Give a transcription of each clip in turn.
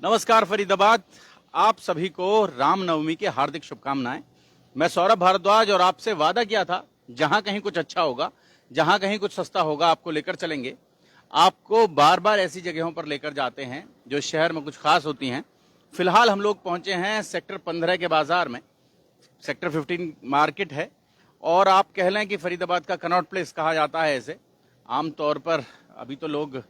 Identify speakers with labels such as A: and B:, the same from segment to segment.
A: नमस्कार फरीदाबाद, आप सभी को रामनवमी की हार्दिक शुभकामनाएं। मैं सौरभ भारद्वाज और आपसे वादा किया था, जहां कहीं कुछ अच्छा होगा, जहां कहीं कुछ सस्ता होगा, आपको लेकर चलेंगे। आपको बार बार ऐसी जगहों पर लेकर जाते हैं जो शहर में कुछ खास होती हैं। फिलहाल हम लोग पहुंचे हैं सेक्टर 15 के बाजार में। सेक्टर 15 मार्केट है और आप कह लें कि फरीदाबाद का कनॉट प्लेस कहा जाता है इसे। आमतौर पर अभी तो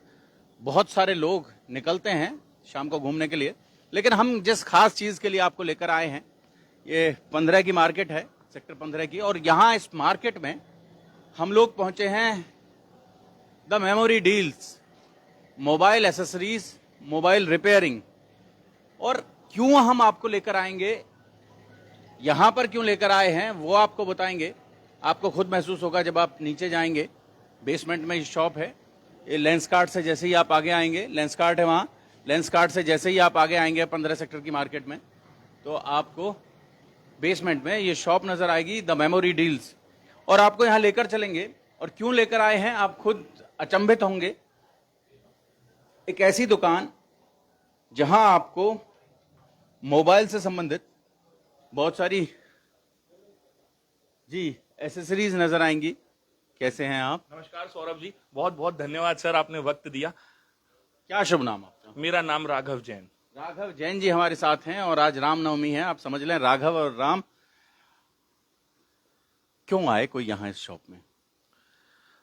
A: बहुत सारे लोग निकलते हैं शाम को घूमने के लिए, लेकिन हम जिस खास चीज के लिए आपको लेकर आए हैं, ये 15 की मार्केट है, सेक्टर 15 की। और यहां इस मार्केट में हम लोग पहुंचे हैं the memory deals, mobile accessories, mobile repairing. और क्यों हम आपको लेकर आएंगे, यहां पर क्यों लेकर आए हैं, वो आपको बताएंगे। आपको खुद महसूस होगा जब आप नीचे जाएंगे। बेसमेंट में शॉप है। ये लेंसकार्ट से जैसे ही आप आगे आएंगे, लेंसकार्ट है वहां, लेंसकार्ट से जैसे ही आप आगे आएंगे 15 सेक्टर की मार्केट में, तो आपको बेसमेंट में ये शॉप नजर आएगी, द मेमोरी डील्स। और आपको यहां लेकर चलेंगे। और क्यों लेकर आए हैं, आप खुद अचंभित होंगे। एक ऐसी दुकान जहां आपको मोबाइल से संबंधित बहुत सारी एसेसरीज नजर आएंगी। कैसे हैं आप?
B: नमस्कार सौरभ जी, बहुत बहुत धन्यवाद सर, आपने वक्त दिया।
A: क्या शुभ नाम आपका?
B: मेरा नाम राघव जैन।
A: राघव जैन जी हमारे साथ हैं और आज रामनवमी है। आप समझ लें, राघव और राम। क्यों आए कोई यहाँ इस शॉप में?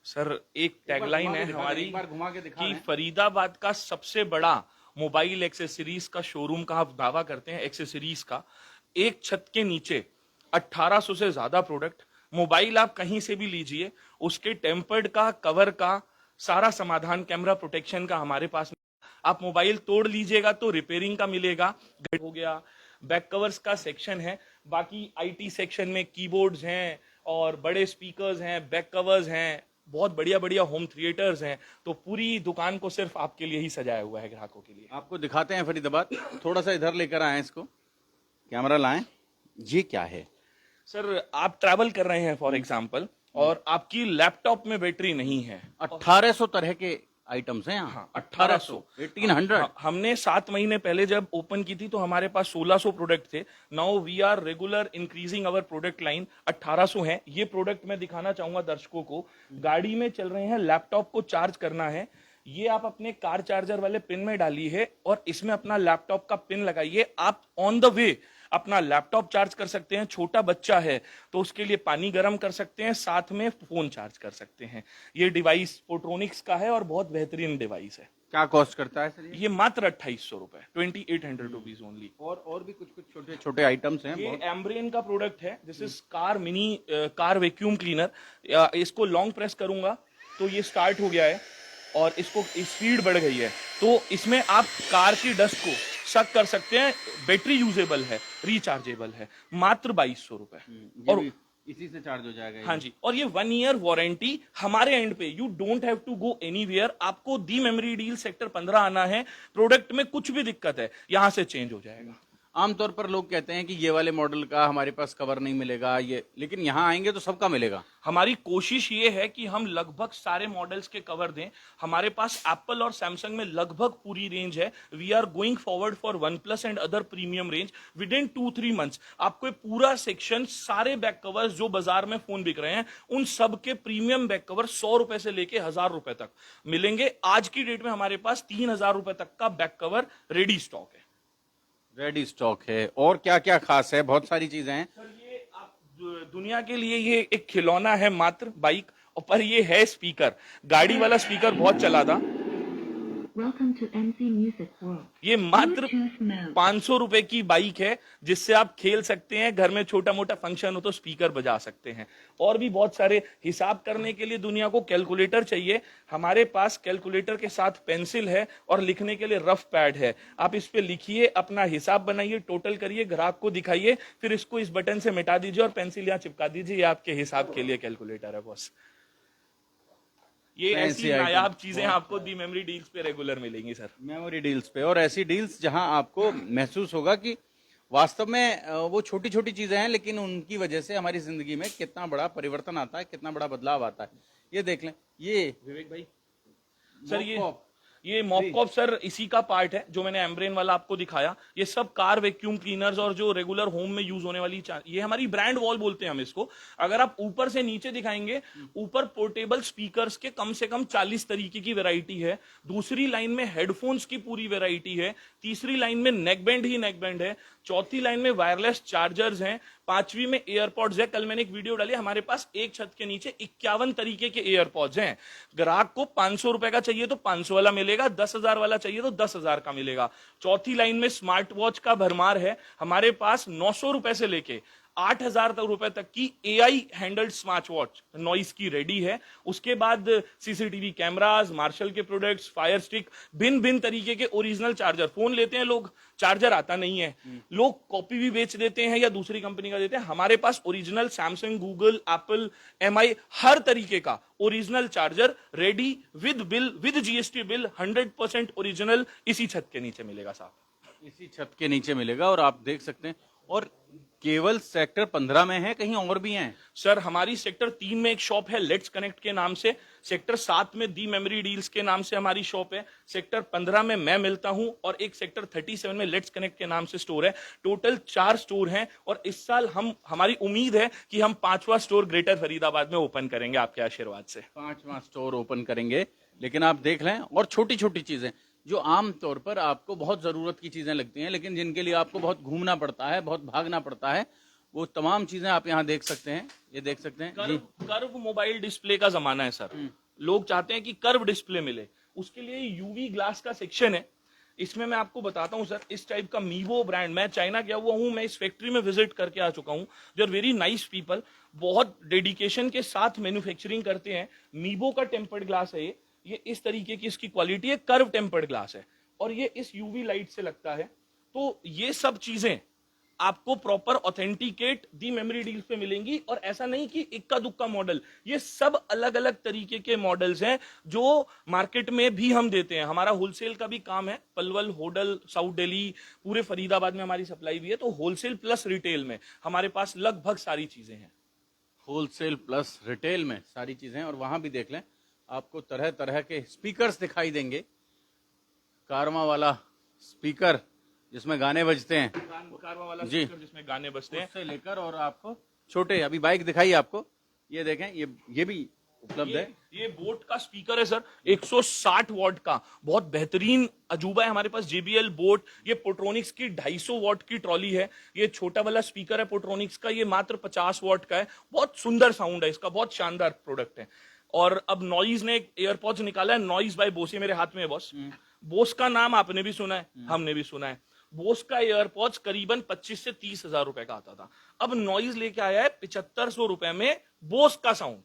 B: सर एक टैगलाइन है हमारी
A: एक बार घुमा के दिखा
B: कि
A: दें।
B: फरीदाबाद का सबसे बड़ा मोबाइल एक्सेसरीज का शोरूम का आप दावा करते हैं, एक्सेसरीज का। एक छत के नीचे 1800 से ज्यादा प्रोडक्ट, मोबाइल आप कहीं से भी लीजिए, उसके टेम्पर्ड का, कवर का सारा समाधान, कैमरा प्रोटेक्शन का हमारे पास। आप मोबाइल तोड़ लीजिएगा तो रिपेयरिंग का मिलेगा। हो गया, बैक कवर्स का सेक्शन है। बाकी आईटी सेक्शन में कीबोर्ड्स हैं और बड़े स्पीकर्स हैं, बैक कवर्स हैं, बहुत बढ़िया बढ़िया होम थिएटर्स हैं। तो पूरी दुकान को सिर्फ आपके लिए ही सजाया हुआ है, ग्राहकों के लिए।
A: आपको दिखाते हैं फरीदाबाद। थोड़ा सा इधर लेकर आए इसको, कैमरा लाएं। ये क्या है
B: सर, आप ट्रैवल कर रहे हैं फॉर एग्जाम्पल, और आपकी लैपटॉप में बैटरी नहीं है।
A: 1800 तरह के आइटम्स हैं यहाँ।
B: हाँ, 1800,
A: 1800।
B: हमने 7 महीने पहले जब ओपन की थी तो हमारे पास 1600 प्रोडक्ट थे। Now we are regular increasing our product line, 1800 है। ये प्रोडक्ट मैं दिखाना चाहूंगा दर्शकों को। गाड़ी में चल रहे हैं, लैपटॉप को चार्ज करना है, ये आप अपने कार चार्जर वाले पिन में डालिए और इसमें अपना लैपटॉप का पिन लगाइए। आप ऑन द वे अपना लैपटॉप चार्ज कर सकते हैं। छोटा बच्चा है तो उसके लिए पानी गर्म कर सकते हैं, साथ में फोन चार्ज कर सकते हैं। ये डिवाइस पोट्रोनिक्स का है और बहुत बेहतरीन डिवाइस है।
A: क्या कॉस्ट करता है सर
B: ये मात्र 2800 रुपए, 2800 रुपीज ओनली।
A: और भी कुछ कुछ छोटे छोटे आइटम्स हैं।
B: ये एम्ब्रेन का प्रोडक्ट है, this is car mini car vacuum cleaner. इसको लॉन्ग प्रेस करूंगा तो ये स्टार्ट हो गया है और इसको स्पीड बढ़ गई है। तो इसमें आप कार की डस्ट को सक कर सकते हैं। बैटरी यूजेबल है, रिचार्जेबल है, मात्र 2200 रुपए। और
A: इसी से चार्ज हो जाएगा।
B: हाँ जी, और ये 1 ईयर वारंटी हमारे एंड पे। You don't have to go anywhere. आपको दी मेमोरी डील सेक्टर 15 आना है। प्रोडक्ट में कुछ भी दिक्कत है, यहां से चेंज हो जाएगा।
A: आमतौर पर लोग कहते हैं कि ये वाले मॉडल का हमारे पास कवर नहीं मिलेगा, ये, लेकिन यहाँ आएंगे तो सबका मिलेगा।
B: हमारी कोशिश ये है कि हम लगभग सारे मॉडल्स के कवर दें। हमारे पास एप्पल और सैमसंग में लगभग पूरी रेंज है। We are going forward for OnePlus and other premium range with in 2-3 months. आपको पूरा सेक्शन, सारे बैक कवर्स जो बाजार में फोन बिक रहे हैं, उन सब के प्रीमियम बैक कवर 100 रुपए से लेके 1000 रुपए तक मिलेंगे। आज की डेट में हमारे पास 3000 रुपए तक का बैक कवर रेडी स्टॉक है।
A: रेडी स्टॉक है। और क्या क्या खास है? बहुत सारी चीजें हैं
B: सर। ये आप दुनिया के लिए ये एक खिलौना है मात्र, बाइक, और पर ये है स्पीकर। गाड़ी वाला स्पीकर बहुत चला था।
C: Welcome to MC Music World.
B: ये मात्र
C: Bluetooth mode.
B: 500 रुपए की बाइक है, जिससे आप खेल सकते हैं। घर में छोटा मोटा फंक्शन हो तो स्पीकर बजा सकते हैं। और भी बहुत सारे हिसाब करने के लिए दुनिया को कैलकुलेटर चाहिए, हमारे पास कैलकुलेटर के साथ पेंसिल है और लिखने के लिए रफ पैड है। आप इस पे लिखिए, अपना हिसाब बनाइए, टोटल करिए, ग्राहक को दिखाइए, फिर इसको इस बटन से मिटा दीजिए और पेंसिल यहाँ चिपका दीजिए। ये आपके हिसाब के लिए कैलकुलेटर है बॉस। ये ऐसी नायाब चीजें आपको दी मेमोरी डील्स पे रेगुलर मिलेंगी सर।
A: मेमोरी डील्स पे। और ऐसी डील्स जहां आपको महसूस होगा कि वास्तव में वो छोटी छोटी चीजें हैं, लेकिन उनकी वजह से हमारी जिंदगी में कितना बड़ा परिवर्तन आता है, कितना बड़ा बदलाव आता है। ये देख लें, ये
B: विवेक भाई, सर ये मॉपकॉप सर इसी का पार्ट है जो मैंने एम्ब्रेन वाला आपको दिखाया। ये सब कार वैक्यूम क्लीनर्स और जो रेगुलर होम में यूज होने वाली ये हमारी ब्रांड वॉल बोलते हैं हम इसको। अगर आप ऊपर से नीचे दिखाएंगे, ऊपर पोर्टेबल स्पीकर्स के कम से कम 40 तरीके की वैरायटी है। दूसरी लाइन में हेडफोन्स की पूरी वैरायटी है। तीसरी लाइन में नेकबैंड ही नेकबैंड है। चौथी लाइन में वायरलेस चार्जर्स हैं। पांचवी में एयरपॉड्स है। कल मैंने एक वीडियो डाली, हमारे पास एक छत के नीचे 51 तरीके के एयरपॉड्स हैं। ग्राहक को 500 रुपए का चाहिए तो 500 वाला मिलेगा, 10,000 वाला चाहिए तो 10,000 का मिलेगा। चौथी लाइन में स्मार्ट वॉच का भरमार है। हमारे पास 900 रुपए से लेके 8,000 रुपए तक की AI handled smart watch noise की रेडी है। उसके बाद सीसीटीवी कैमरास, मार्शल के प्रोडक्ट्स, फायर स्टिक, भिन्न भिन्न तरीके के ओरिजिनल चार्जर। फोन लेते हैं लोग, चार्जर आता नहीं है, लोग कॉपी भी बेच देते हैं या दूसरी कंपनी का देते हैं। हमारे पास original Samsung, Google, Apple, MI हर तरीके का original charger ready with bill, with GST bill, 100% original इसी छत के नीचे मिलेगा साहब।
A: इसी छत के नीचे मिलेगा। और आप देख सकते हैं, और केवल सेक्टर 15 में है, कहीं और भी हैं?
B: सर हमारी सेक्टर 3 में एक शॉप है लेट्स कनेक्ट के नाम से। सेक्टर 7 में दी मेमोरी डील्स के नाम से हमारी शॉप है। सेक्टर 15 में मैं मिलता हूं और एक सेक्टर 37 में लेट्स कनेक्ट के नाम से स्टोर है। टोटल 4 स्टोर हैं और इस साल हमारी उम्मीद है कि हम 5वां स्टोर ग्रेटर फरीदाबाद में ओपन करेंगे आपके आशीर्वाद से।
A: 5वां स्टोर ओपन करेंगे। लेकिन आप देख लें, और छोटी छोटी चीजें जो आम तौर पर आपको बहुत जरूरत की चीजें लगती हैं, लेकिन जिनके लिए आपको बहुत घूमना पड़ता है, बहुत भागना पड़ता है, वो तमाम चीजें आप यहाँ देख सकते हैं। ये देख सकते हैं जी।
B: कर्व मोबाइल डिस्प्ले का जमाना है सर। लोग चाहते हैं कि कर्व डिस्प्ले मिले, उसके लिए यूवी ग्लास का सेक्शन है। इसमें मैं आपको बताता हूं सर, इस टाइप का मीवो ब्रांड, मैं चाइना गया हुआ हूं, मैं इस फैक्ट्री में विजिट करके आ चुका हूं। They are very nice people, बहुत डेडिकेशन के साथ मैन्युफैक्चरिंग करते हैं। मीवो का टेम्पर्ड ग्लास है ये इस तरीके की इसकी क्वालिटी है, कर्व टेम्पर्ड ग्लास है और ये इस यूवी लाइट से लगता है। तो ये सब चीजें आपको प्रॉपर ऑथेंटिकेट दी मेमोरी डील्स पे मिलेंगी। और ऐसा नहीं कि इक्का दुक्का मॉडल, ये सब अलग अलग तरीके के मॉडल्स हैं जो मार्केट में भी हम देते हैं। हमारा होलसेल का भी काम है, पलवल, होडल, साउथ दिल्ली, पूरे फरीदाबाद में हमारी सप्लाई भी है। तो होलसेल प्लस रिटेल में हमारे पास लगभग सारी चीजें हैं।
A: होलसेल प्लस रिटेल में सारी चीजें। और वहां भी देख लें, आपको तरह तरह के स्पीकर्स दिखाई देंगे। कारवा वाला स्पीकर जिसमें गाने बजते हैं,
B: कारवा वाला
A: जी,
B: स्पीकर जिसमें गाने बजते हैं,
A: उससे लेकर और आपको छोटे, अभी बाइक दिखाई आपको, ये देखें, ये भी उपलब्ध है।
B: ये बोट का स्पीकर है सर, 160 वॉट का, बहुत बेहतरीन अजूबा है हमारे पास। JBL बोट, ये पोट्रोनिक्स की 250 वॉट की ट्रॉली है। ये छोटा वाला स्पीकर है पोट्रोनिक्स का, ये मात्र 50 वॉट का है। बहुत सुंदर साउंड है इसका, बहुत शानदार प्रोडक्ट है। और अब नॉइज ने एक एयरपॉड्स निकाला है, नॉइज बाय बोस, ये मेरे हाथ में है बॉस। बोस का नाम आपने भी सुना है, हमने भी सुना है। बोस का एयरपॉड्स करीबन 25 से 30,000 रुपए का आता था। अब नॉइज लेके आया है 7500 रुपए में बोस का साउंड।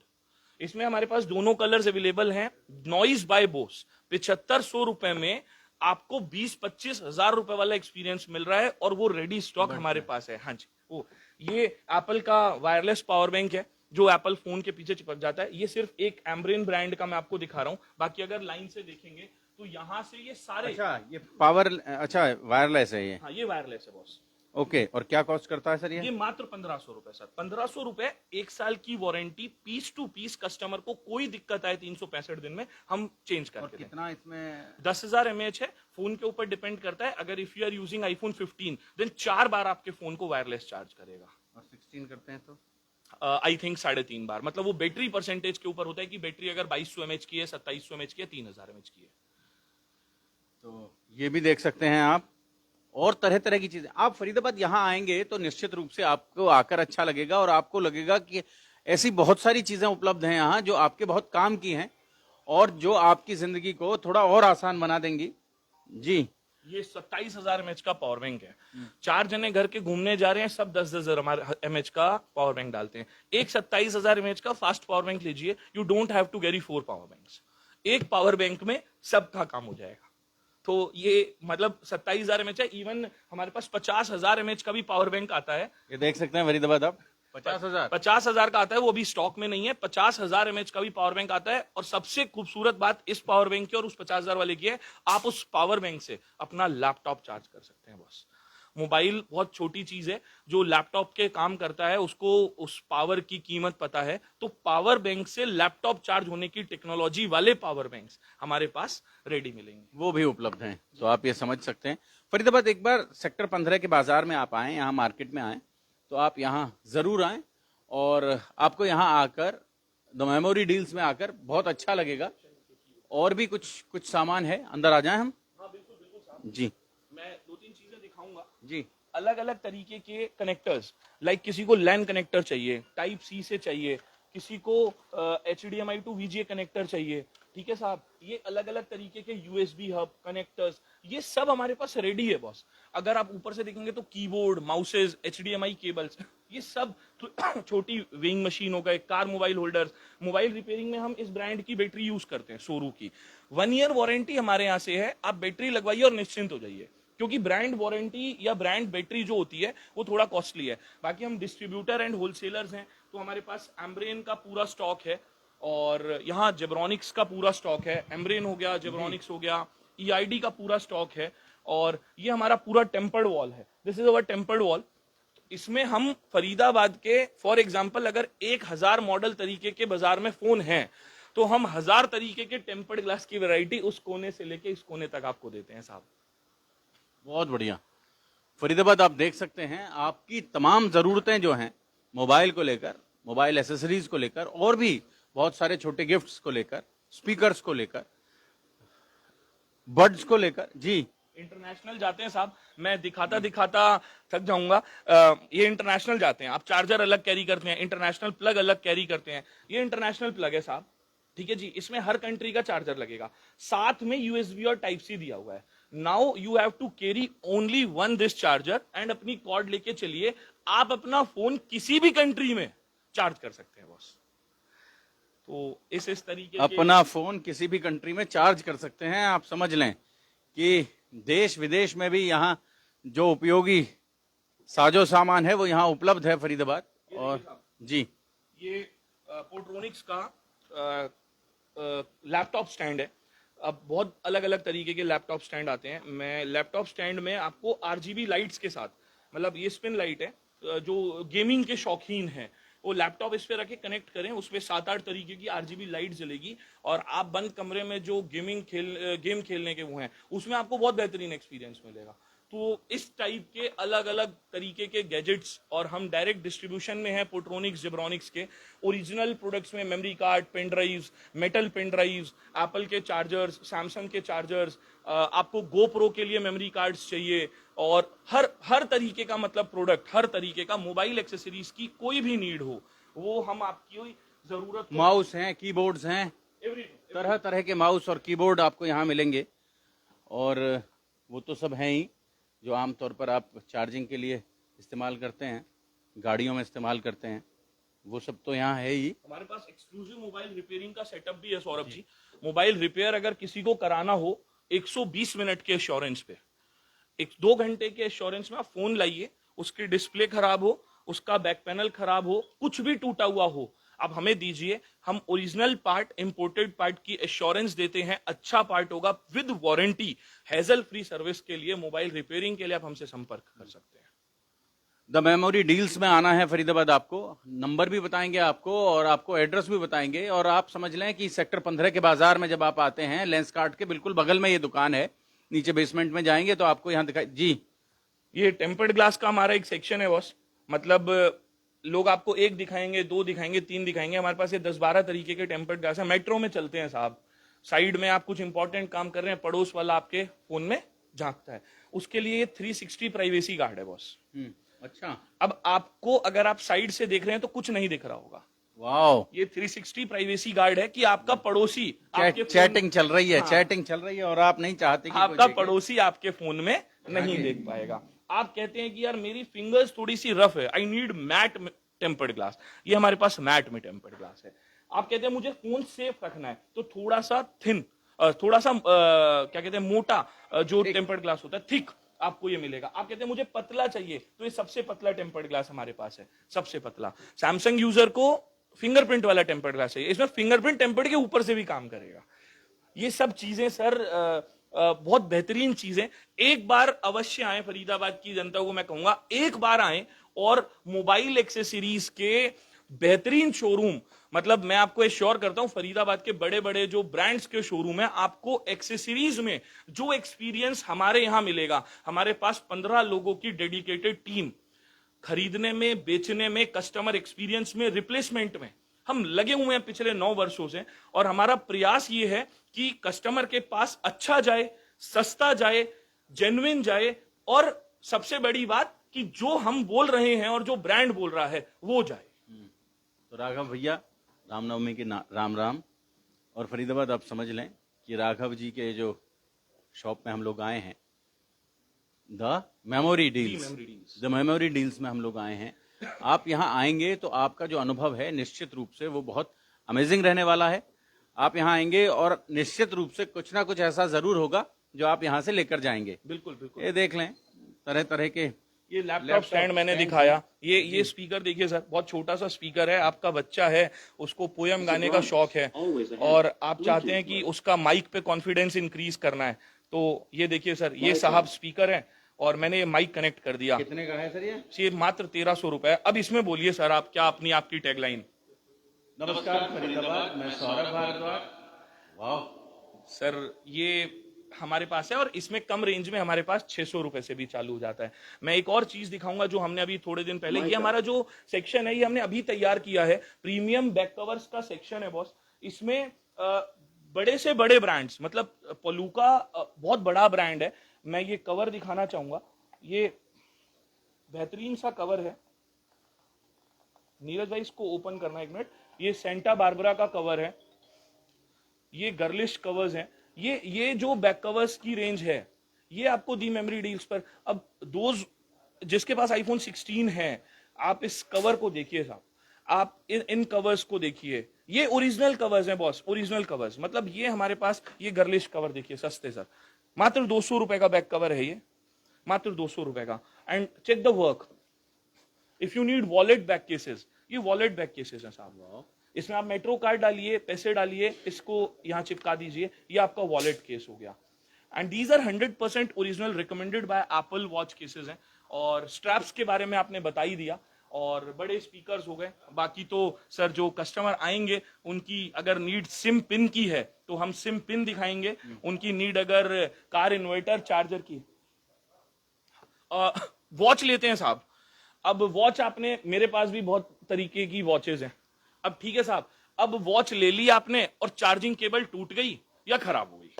B: इसमें हमारे पास दोनों कलर्स अवेलेबल हैं। नॉइज बाय बोस 7500 रुपए में आपको 20-25 हजार रुपए वाला एक्सपीरियंस मिल रहा है और वो रेडी स्टॉक हमारे पास है। हाँ जी, वो ये एप्पल का वायरलेस पावर बैंक है जो एप्पल फोन के पीछे चिपक जाता है। ये सिर्फ एक एम्ब्रेन ब्रांड का मैं आपको दिखा रहा हूं, बाकी अगर लाइन से देखेंगे तो यहां से ये सारे,
A: अच्छा, ये पावर, अच्छा वायरलेस है ये?
B: हाँ ये वायरलेस है बॉस।
A: ओके, और क्या कॉस्ट करता है सर ये?
B: ये मात्र 1500 रुपए सर, 1500 रुपए, 1 साल की वारंटी, पीस टू पीस। कस्टमर को कोई दिक्कत आए 365 दिन में हम चेंज करके देंगे।
A: कितना इसमें?
B: 10,000 mAh है, फोन के ऊपर डिपेंड करता है। अगर if you are using iPhone 15 then 4 बार आपके फोन को वायरलेस चार्ज करेगा।
A: और 16 करते हैं तो
B: आई थिंक 3.5 बार। मतलब वो बैटरी परसेंटेज के ऊपर होता है कि बैटरी अगर 2200 mAh की है, 2700 mAh की है, 3000 mAh की है।
A: तो ये भी देख सकते हैं आप, और तरह तरह की चीजें। आप फरीदाबाद यहाँ आएंगे तो निश्चित रूप से आपको आकर अच्छा लगेगा और आपको लगेगा कि ऐसी बहुत सारी चीजें उपलब्ध हैं यहाँ जो आपके बहुत काम की हैं और जो आपकी जिंदगी को थोड़ा और आसान बना देंगी। जी,
B: ये 27,000 mAh का पावर बैंक है। 4 जने घर के घूमने जा रहे हैं, सब 10-10 mAh का पावर बैंक डालते हैं। एक 27,000 mAh का फास्ट पावर बैंक लीजिए, you don't have to carry 4 power banks. एक पावर बैंक में सबका काम हो जाएगा। तो ये मतलब 27,000 mAh है। इवन हमारे पास 50,000 mAh का भी पावर बैंक आता है।
A: ये देख सकते हैं फरीदाबाद आप,
B: 50,000 का आता है, वो अभी स्टॉक में नहीं है। 50,000 mAh का भी पावर बैंक आता है। और सबसे खूबसूरत बात इस पावर बैंक की और उस 50,000 वाले की है, आप उस पावर बैंक से अपना लैपटॉप चार्ज कर सकते हैं बॉस। मोबाइल बहुत छोटी चीज है, जो लैपटॉप के काम करता है उसको उस पावर की कीमत पता है, तो पावर बैंक से लैपटॉप चार्ज होने की टेक्नोलॉजी वाले पावर बैंक्स हमारे पास रेडी मिलेंगे।
A: वो भी उपलब्ध हैं, तो आप ये समझ सकते हैं। फरीदाबाद एक बार सेक्टर 15 के बाजार में आप आए, यहाँ मार्केट में आए, तो आप यहाँ जरूर आए और आपको यहाँ आकर द मेमोरी डील्स में आकर बहुत अच्छा लगेगा। और भी कुछ सामान है, अंदर आ जाएं हम।
B: हाँ बिल्कुल बिल्कुल साहब,
A: जी
B: मैं 2-3 चीजें दिखाऊंगा।
A: जी।
B: अलग अलग तरीके के कनेक्टर्स, लाइक किसी को लैन कनेक्टर चाहिए, टाइप सी से चाहिए, किसी को HDMI टू VGA कनेक्टर चाहिए, ठीक है साहब। ये अलग अलग तरीके के USB हब कनेक्टर्स, ये सब हमारे पास रेडी है बॉस। अगर आप ऊपर से देखेंगे तो कीबोर्ड, माउसेज, HDMI केबल्स, ये सब छोटी वेइंग मशीन हो गए, car mobile holders. Mobile repairing में हम इस ब्रांड की बैटरी यूज करते हैं, सोरू की। 1 ईयर वारंटी हमारे यहाँ से है, आप बैटरी लगवाइए और निश्चिंत हो जाइए, क्योंकि ब्रांड वारंटी या ब्रांड बैटरी जो होती है वो थोड़ा कॉस्टली है। बाकी हम डिस्ट्रीब्यूटर एंड होलसेलर्स हैं, तो हमारे पास एम्ब्रेन का पूरा स्टॉक है और यहाँ जेब्रॉनिक्स का पूरा स्टॉक है। एम्ब्रेन हो गया, जेब्रॉनिक्स हो गया, EID का पूरा स्टॉक है। और ये हमारा पूरा टेम्पर्ड वॉल है, this is our tempered wall. इसमें हम फरीदाबाद के फॉर एग्जाम्पल अगर 1000 मॉडल तरीके के बाजार में फोन हैं, तो हम 1000 तरीके के टेम्पर्ड ग्लास की वैरायटी उस कोने से लेके इस कोने तक आपको देते हैं साहब।
A: बहुत बढ़िया। फरीदाबाद आप देख सकते हैं, आपकी तमाम ज़रूरतें जो हैं मोबाइल को लेकर, मोबाइल एसेसरीज को लेकर, और भी बहुत सारे छोटे गिफ्ट्स को लेकर, स्पीकर्स को लेकर, बड्स को लेकर। जी
B: इंटरनेशनल जाते हैं साहब, मैं दिखाता दिखाता थक जाऊंगा। ये इंटरनेशनल जाते हैं, आप चार्जर अलग कैरी करते हैं, इंटरनेशनल प्लग अलग कैरी करते हैं। ये इंटरनेशनल प्लग है साहब, ठीक है जी। इसमें हर कंट्री का चार्जर लगेगा, साथ में USB और टाइप सी दिया हुआ है। Now you have to carry only one this charger and अपनी कॉर्ड लेके चलिए, आप अपना फोन किसी भी कंट्री में चार्ज कर सकते हैं बॉस। तो इस तरीके
A: अपना फोन किसी भी कंट्री में चार्ज कर सकते हैं। आप समझ लें कि देश विदेश में भी यहाँ जो उपयोगी साजो सामान है वो यहाँ उपलब्ध है फरीदाबाद। और जी,
B: ये पोर्ट्रोनिक्स का लैपटॉप स्टैंड है। अब बहुत अलग अलग तरीके के लैपटॉप स्टैंड आते हैं। मैं लैपटॉप स्टैंड में आपको RGB लाइट्स के साथ, मतलब ये स्पिन लाइट है, जो गेमिंग के शौकीन हैं वो लैपटॉप इस पे रखे कनेक्ट करें, उसपे 7-8 तरीके की RGB लाइट जलेगी और आप बंद कमरे में जो गेम खेलने के वो हैं उसमें आपको बहुत बेहतरीन एक्सपीरियंस मिलेगा। तो इस टाइप के अलग अलग तरीके के गैजेट्स, और हम डायरेक्ट डिस्ट्रीब्यूशन में हैं पोर्ट्रोनिक्स, जेब्रॉनिक्स के। ओरिजिनल प्रोडक्ट्स में memory card, pen drives, metal pen drives, Apple के चार्जर्स, सैमसंग के चार्जर्स, आपको GoPro के लिए मेमोरी कार्ड्स चाहिए, और हर तरीके का मतलब प्रोडक्ट, हर तरीके का मोबाइल एक्सेसरीज की कोई भी नीड हो वो हम आपकी जरूरत।
A: माउस हैं, कीबोर्ड्स हैं, तरह तरह के माउस और कीबोर्ड आपको यहाँ मिलेंगे। और वो तो सब हैं ही जो आमतौर पर आप चार्जिंग के लिए इस्तेमाल करते हैं, गाड़ियों में इस्तेमाल करते हैं, वो सब तो यहाँ है ही।
B: हमारे पास एक्सक्लूसिव मोबाइल रिपेयरिंग का सेटअप भी है सौरभ जी। मोबाइल रिपेयर अगर किसी को कराना हो 120 मिनट के एश्योरेंस पे, 2 घंटे के एश्योरेंस में आप फोन लाइए, उसकी डिस्प्ले खराब हो, उसका बैक पैनल खराब हो, कुछ भी टूटा हुआ हो, आप हमें दीजिए, हम ओरिजिनल पार्ट, इंपोर्टेड पार्ट की एश्योरेंस देते हैं, अच्छा पार्ट होगा with warranty, hassle free service के लिए, मोबाइल रिपेयरिंग के लिए आप हमसे संपर्क कर सकते हैं।
A: द मेमोरी डील्स में आना है फरीदाबाद, आपको नंबर भी बताएंगे आपको और आपको एड्रेस भी बताएंगे। और आप समझ लें कि सेक्टर 15 के बाजार में जब आप आते हैं, लेंस कार्ट के बिल्कुल बगल में ये दुकान है, नीचे बेसमेंट में जाएंगे तो आपको यहाँ दिखाई। जी,
B: ये टेम्पर्ड ग्लास का हमारा एक सेक्शन है बॉस, मतलब लोग आपको 1 दिखाएंगे, 2 दिखाएंगे, 3 दिखाएंगे, हमारे पास ये 10-12 तरीके के टेम्पर्ड ग्लास है। मेट्रो में चलते हैं साहब, साइड में आप कुछ इंपॉर्टेंट काम कर रहे हैं, पड़ोस वाला आपके फोन में झांकता है, उसके लिए ये 360 प्राइवेसी गार्ड है बॉस।
A: अच्छा।
B: अब आपको अगर आप साइड से देख रहे हैं तो कुछ नहीं दिख रहा होगा,
A: वाओ,
B: ये 360 प्राइवेसी गार्ड है कि आपका पड़ोसी आपके
A: चैटिंग चल रही है, चैटिंग चल रही है और आप नहीं चाहते कि
B: आपका पड़ोसी आपके फोन में नहीं देख पाएगा। आप कहते हैं कि यार मेरी फिंगर्स थोड़ी सी रफ है, I need matte tempered glass, ये हमारे पास मैट में टेम्पर्ड ग्लास है। आप कहते हैं मुझे फोन सेफ रखना है, तो थोड़ा सा थिन, थोड़ा सा क्या कहते हैं मोटा जो टेम्पर्ड ग्लास होता है, थिक, आपको ये मिलेगा। आप कहते हैं मुझे पतला चाहिए, तो ये सबसे पतला टेम्पर्ड ग्लास हमारे पास है, सबसे पतला। सैमसंग यूजर को फिंगरप्रिंट वाला टेम्पर्ड ग्लास चाहिए, इसमें फिंगरप्रिंट टेम्पर्ड के ऊपर से भी काम करेगा। ये सब चीजें सर बहुत बेहतरीन चीजें। एक बार अवश्य आए, फरीदाबाद की जनता को मैं कहूंगा एक बार आए और मोबाइल एक्सेसरीज के बेहतरीन शोरूम, मतलब मैं आपको एश्योर करता हूं फरीदाबाद के बड़े बड़े जो ब्रांड्स के शोरूम है, आपको एक्सेसरीज में जो एक्सपीरियंस हमारे यहां मिलेगा, हमारे पास 15 लोगों की डेडिकेटेड टीम, खरीदने में, बेचने में, कस्टमर एक्सपीरियंस में, रिप्लेसमेंट में हम लगे हुए हैं पिछले 9 वर्षों से। और हमारा प्रयास ये है कि कस्टमर के पास अच्छा जाए, सस्ता जाए, जेन्युइन जाए, और सबसे बड़ी बात कि जो हम बोल रहे हैं और जो ब्रांड बोल रहा है वो जाए।
A: तो राघव भैया, रामनवमी के राम राम। और फरीदाबाद आप समझ लें कि राघव जी के जो शॉप में हम लोग आए हैं, द मेमोरी डील्स में हम लोग आए हैं। आप यहाँ आएंगे तो आपका जो अनुभव है निश्चित रूप से वो बहुत अमेजिंग रहने वाला है। आप यहाँ आएंगे और निश्चित रूप से कुछ ना कुछ ऐसा जरूर होगा जो आप यहाँ से लेकर जाएंगे।
B: बिल्कुल बिल्कुल।
A: ये देख लें तरह तरह के,
B: ये लैपटॉप स्टैंड मैंने दिखाया, ये स्पीकर देखिए सर, बहुत छोटा सा स्पीकर है। आपका बच्चा है, उसको पोयम गाने का शौक है और आप चाहते हैं कि उसका माइक पे कॉन्फिडेंस इंक्रीज करना है, तो ये देखिए सर, ये साहब स्पीकर है और मैंने ये माइक कनेक्ट कर दिया।
A: कितने का है सर
B: ये मात्र 1300 रुपए। अब इसमें बोलिए सर आप क्या अपनी आपकी टैगलाइन।
A: नमस्कार फरीदाबाद, मैं सौरभ भारद्वाज। वाह
B: सर, ये हमारे पास है और इसमें कम रेंज में हमारे पास 600 रुपए से भी चालू हो जाता है। मैं एक और चीज दिखाऊंगा जो हमने अभी थोड़े दिन पहले, ये हमारा जो सेक्शन है ये हमने अभी तैयार किया है, प्रीमियम बैक कवर्स का सेक्शन है बॉस। इसमें बड़े से बड़े ब्रांड्स, मतलब पोलूका बहुत बड़ा ब्रांड है। मैं ये कवर दिखाना चाहूंगा, ये बेहतरीन सा कवर है। नीरज भाई इसको ओपन करना एक मिनट। ये सेंटा बारबरा का कवर है, ये गर्लिश कवर्स हैं। ये जो बैक कवर्स की रेंज है ये आपको दी मेमोरी डील्स पर। अब दोज जिसके पास आईफोन 16 है, आप इस कवर को देखिए साहब, आप इन कवर्स को देखिए, ये ओरिजिनल कवर्स हैं बॉस, ओरिजिनल कवर्स। मतलब ये हमारे पास ये गर्लिश कवर देखिए, सस्ते सर, मात्र 200 रुपए का बैक कवर है ये, मात्र 200 रुपए का। And check the work, if you need wallet back cases, ये वॉलेट बैक केसेस है साहब। इसमें आप मेट्रो कार्ड डालिए, पैसे डालिए, इसको यहां चिपका दीजिए, ये आपका वॉलेट केस हो गया। And these are 100% original, recommended by Apple watch cases हैं। और स्ट्रैप्स के बारे में आपने बता ही दिया, और बड़े स्पीकर्स हो गए। बाकी तो सर जो कस्टमर आएंगे उनकी अगर नीड सिम पिन की है तो हम सिम पिन दिखाएंगे, उनकी नीड अगर कार इन्वर्टर चार्जर की। वॉच लेते हैं साहब, अब वॉच आपने, मेरे पास भी बहुत तरीके की वॉचेज हैं। अब ठीक है साहब, अब वॉच ले ली आपने और चार्जिंग केबल टूट गई या खराब हो गई,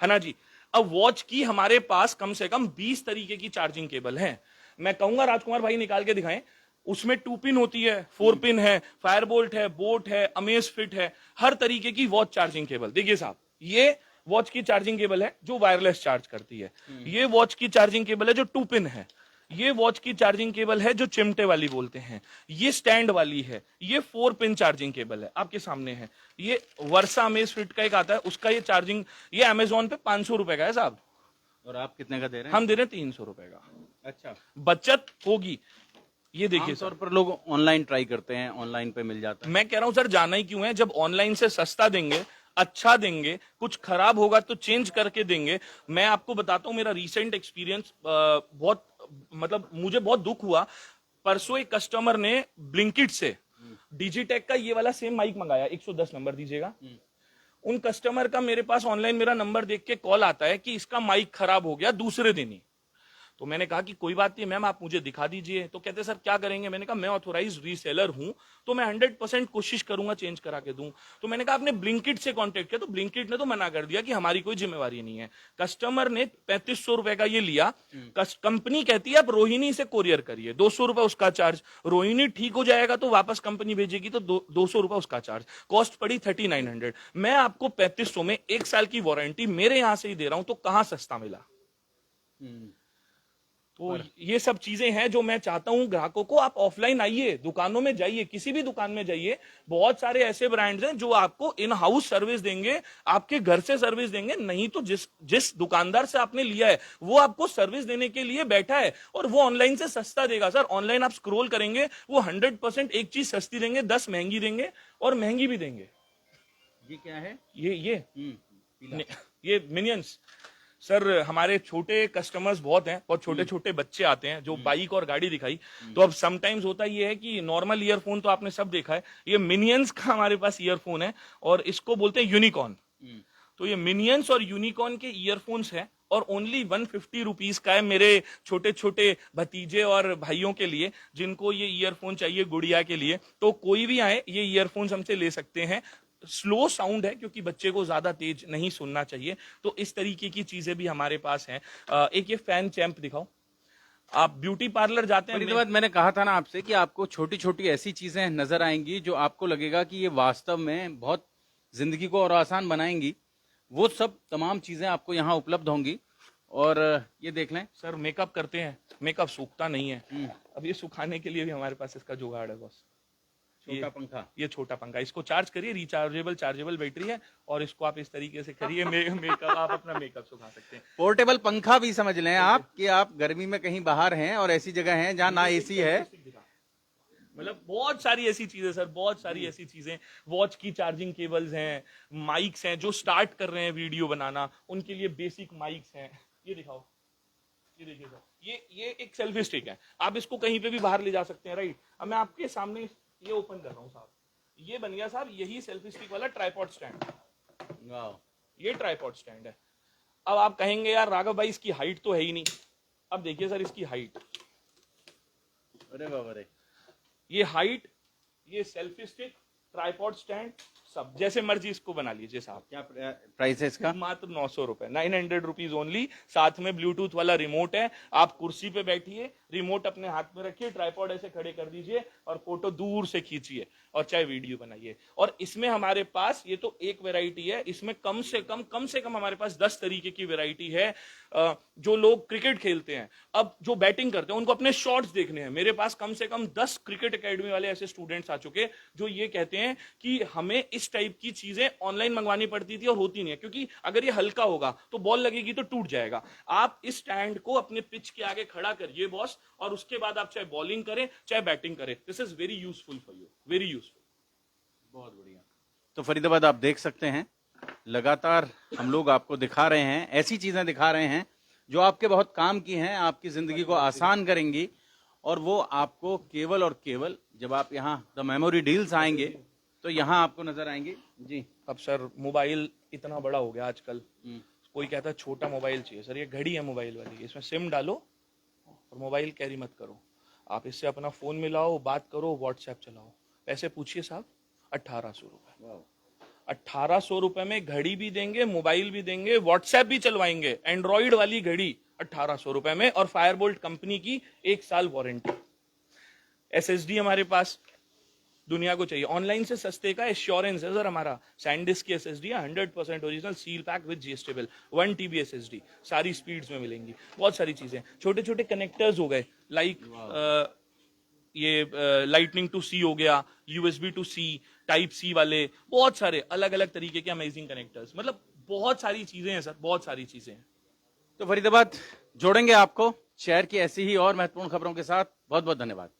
B: है ना जी। अब वॉच की हमारे पास कम से कम 20 तरीके की चार्जिंग केबल है। मैं कहूंगा राजकुमार भाई निकाल के दिखाएं। उसमें 2 पिन होती है, 4 पिन है, फायरबोल्ट है, बोट है, अमेज फिट है, हर तरीके की वॉच चार्जिंग केबल। देखिए साहब, ये वॉच की चार्जिंग केबल है जो वायरलेस चार्ज करती है। ये वॉच की चार्जिंग केबल है जो 2 पिन है। ये वॉच की चार्जिंग केबल है जो चिमटे वाली बोलते हैं। ये स्टैंड वाली है। ये 4 पिन चार्जिंग केबल है, आपके सामने है। ये वर्सा अमेज फिट का एक आता है, उसका ये चार्जिंग, ये अमेजोन पे 500 रुपए का है साहब।
A: और आप कितने का दे रहे हैं?
B: हम दे रहे हैं 300 रुपए का।
A: अच्छा,
B: बचत होगी। ये देखिए
A: तौर पर लोग ऑनलाइन ट्राई करते हैं, ऑनलाइन पे मिल जाता है।
B: मैं कह रहा हूं सर, जाना ही क्यों है, जब ऑनलाइन से सस्ता देंगे, अच्छा देंगे, कुछ खराब होगा तो चेंज करके देंगे। मैं आपको बताता हूं मेरा रीसेंट एक्सपीरियंस, बहुत मतलब मुझे बहुत दुख हुआ। परसों एक कस्टमर ने ब्लिंकिट से डिजिटेक का ये वाला सेम माइक मंगाया, 110 नंबर दीजिएगा। उन कस्टमर का मेरे पास ऑनलाइन मेरा नंबर देख के कॉल आता है कि इसका माइक खराब हो गया दूसरे दिन ही। तो मैंने कहा कि कोई बात नहीं मैम, आप मुझे दिखा दीजिए। तो कहते सर क्या करेंगे? मैंने कहा मैं ऑथोराइज रीसेलर हूं तो मैं 100% कोशिश करूंगा चेंज करा के दूं। तो मैंने कहा आपने ब्लिंकिट से कांटेक्ट किया? तो ब्लिंकिट ने तो मना कर दिया कि हमारी कोई जिम्मेवारी नहीं है। कस्टमर ने 3500 रुपए का ये लिया, कंपनी कहती है आप रोहिणी से कोरियर करिए, 200 रुपए उसका चार्ज। रोहिणी ठीक हो जाएगा तो वापस कंपनी भेजेगी तो 200 रुपए उसका चार्ज, कॉस्ट पड़ी 3900। मैं आपको 3500 में 1 साल की वारंटी मेरे यहां से ही दे रहा हूं, तो कहां सस्ता मिला? तो ये सब चीजें हैं जो मैं चाहता हूं ग्राहकों को, आप ऑफलाइन आइए, दुकानों में जाइए, किसी भी दुकान में जाइए। बहुत सारे ऐसे ब्रांड्स हैं जो आपको इन हाउस सर्विस देंगे, आपके घर से सर्विस देंगे। नहीं तो जिस दुकानदार से आपने लिया है वो आपको सर्विस देने के लिए बैठा है और वो ऑनलाइन से सस्ता देगा। सर ऑनलाइन आप स्क्रॉल करेंगे, वो 100% एक चीज सस्ती देंगे, 10 महंगी देंगे और महंगी भी देंगे।
A: ये क्या है?
B: ये मिनियंस सर हमारे छोटे कस्टमर्स बहुत हैं, बहुत छोटे छोटे बच्चे आते हैं जो बाइक और गाड़ी दिखाई। तो अब समटाइम्स होता ये है कि नॉर्मल ईयरफोन तो आपने सब देखा है, ये मिनियंस का हमारे पास ईयरफोन है और इसको बोलते हैं यूनिकॉर्न। तो ये मिनियंस और यूनिकॉर्न के ईयरफोन्स हैं और ओनली 150 रुपीज का है मेरे छोटे छोटे भतीजे और भाइयों के लिए जिनको ये ईयरफोन चाहिए गुड़िया के लिए। तो कोई भी आए ये ईयरफोन्स हमसे ले सकते हैं। स्लो साउंड है क्योंकि बच्चे को ज्यादा तेज नहीं सुनना चाहिए। तो इस तरीके की चीजें भी हमारे पास हैं। एक ये फैन चैंप दिखाओ। आप ब्यूटी पार्लर जाते हैं,
A: फरीदाबाद, मैंने कहा था ना आपसे कि आपको छोटी छोटी ऐसी चीजें नजर आएंगी जो आपको लगेगा कि ये वास्तव में बहुत जिंदगी को और आसान बनाएंगी। वो सब तमाम चीजें आपको यहाँ उपलब्ध होंगी। और ये देख लें
B: सर मेकअप करते हैं, मेकअप सूखता नहीं है। अब ये सुखाने के लिए भी हमारे पास इसका जुगाड़ है बॉस।
A: छोटा पंखा,
B: ये छोटा पंखा, इसको चार्ज करिए, रिचार्जेबल चार्जेबल बैटरी है और इसको आप इस तरीके से करिए मेकअप, आप अपना मेकअप सुखा सकते हैं।
A: पोर्टेबल पंखा भी समझ लें आप कि आप गर्मी में कहीं बाहर हैं और ऐसी जगह हैं जहां ना एसी है।
B: मतलब बहुत सारी ऐसी चीजें सर, बहुत सारी ऐसी चीजें। वॉच की चार्जिंग केबल्स हैं, माइक्स हैं, जो स्टार्ट कर रहे हैं वीडियो बनाना उनके लिए बेसिक माइक्स हैं। ये दिखाओ, ये देखिए सर, ये एक सेल्फी स्टिक है, आप इसको कहीं पे भी बाहर ले जा सकते हैं। राइट, अब मैं आपके सामने ये ओपन कर रहा हूँ साहब, ये बन गया साहब यही सेल्फी स्टिक वाला ट्राइपॉड स्टैंड। ये ट्राइपॉड स्टैंड है। अब आप कहेंगे यार राघव भाई इसकी हाइट तो है ही नहीं। अब देखिए सर इसकी हाइट,
A: अरे बाबा रे,
B: ये हाइट, ये सेल्फी स्टिक, ट्राइपॉड स्टैंड, सब जैसे मर्जी इसको बना लीजिए साहब।
A: क्या प्राइस है इसका?
B: मात्र 900 रुपए, 900 रुपीज ओनली। साथ में ब्लूटूथ वाला रिमोट है, आप कुर्सी पे बैठिए, रिमोट अपने हाथ में रखिए, ट्राइपॉड ऐसे खड़े कर दीजिए और फोटो दूर से खींचिए और चाहे वीडियो बनाइए। और इसमें हमारे पास ये तो एक वैरायटी है, इसमें कम से कम हमारे पास 10 तरीके की वैरायटी है। जो लोग क्रिकेट खेलते हैं, अब जो बैटिंग करते हैं, उनको अपने शॉट्स देखने हैं, मेरे पास कम से कम 10 क्रिकेट एकेडमी वाले ऐसे स्टूडेंट्स आ चुके जो ये कहते हैं कि हमें इस टाइप की चीजें ऑनलाइन मंगवानी पड़ती थी और होती नहीं है, क्योंकि अगर ये हल्का होगा तो बॉल लगेगी तो टूट जाएगा। आप इस स्टैंड को अपने पिच के आगे खड़ा करिए बॉस, और उसके बाद आप चाहे बॉलिंग करें चाहे बैटिंग करें। This is very useful for you, very useful.
A: बहुत बढ़िया। तो फरीदाबाद आप देख सकते हैं, लगातार हम लोग आपको दिखा रहे हैं, ऐसी चीजें दिखा रहे हैं जो आपके बहुत काम की हैं, आपकी जिंदगी को आसान करेंगी। और वो आपको केवल और केवल जब आप यहाँ द मेमोरी डील्स आएंगे तो यहाँ आपको नजर आएंगे जी।
B: अब सर मोबाइल इतना बड़ा हो गया आजकल, कोई कहता है छोटा मोबाइल चाहिए। सर ये घड़ी है मोबाइल वाली, इसमें सिम डालो और मोबाइल कैरी मत करो, आप इससे अपना फोन मिलाओ, बात करो, व्हाट्सएप चलाओ। पैसे पूछिए साहब, 1800 रुपए। 1800 रुपए में घड़ी भी देंगे, मोबाइल भी देंगे, व्हाट्सएप भी चलवाएंगे, एंड्रॉइड वाली घड़ी 1800 रुपए में, और फायरबोल्ट कंपनी की 1 साल वारंटी। एसएसडी हमारे पास दुनिया को चाहिए, ऑनलाइन से सस्ते का एश्योरेंस है सर हमारा। सैंडिस्क की एसएसडी है, 100% original, seal pack with GST bill, 1 TB SSD, सारी स्पीड्स में मिलेंगी। बहुत सारी चीजें, छोटे छोटे कनेक्टर्स हो गए, लाइक ये लाइटनिंग टू सी हो गया, USB to C, type C वाले, बहुत सारे अलग अलग तरीके के अमेजिंग कनेक्टर्स। मतलब बहुत सारी चीजें हैं सर, बहुत सारी चीजें हैं।
A: तो फरीदाबाद जोड़ेंगे आपको शहर की ऐसी ही और महत्वपूर्ण खबरों के साथ। बहुत बहुत धन्यवाद।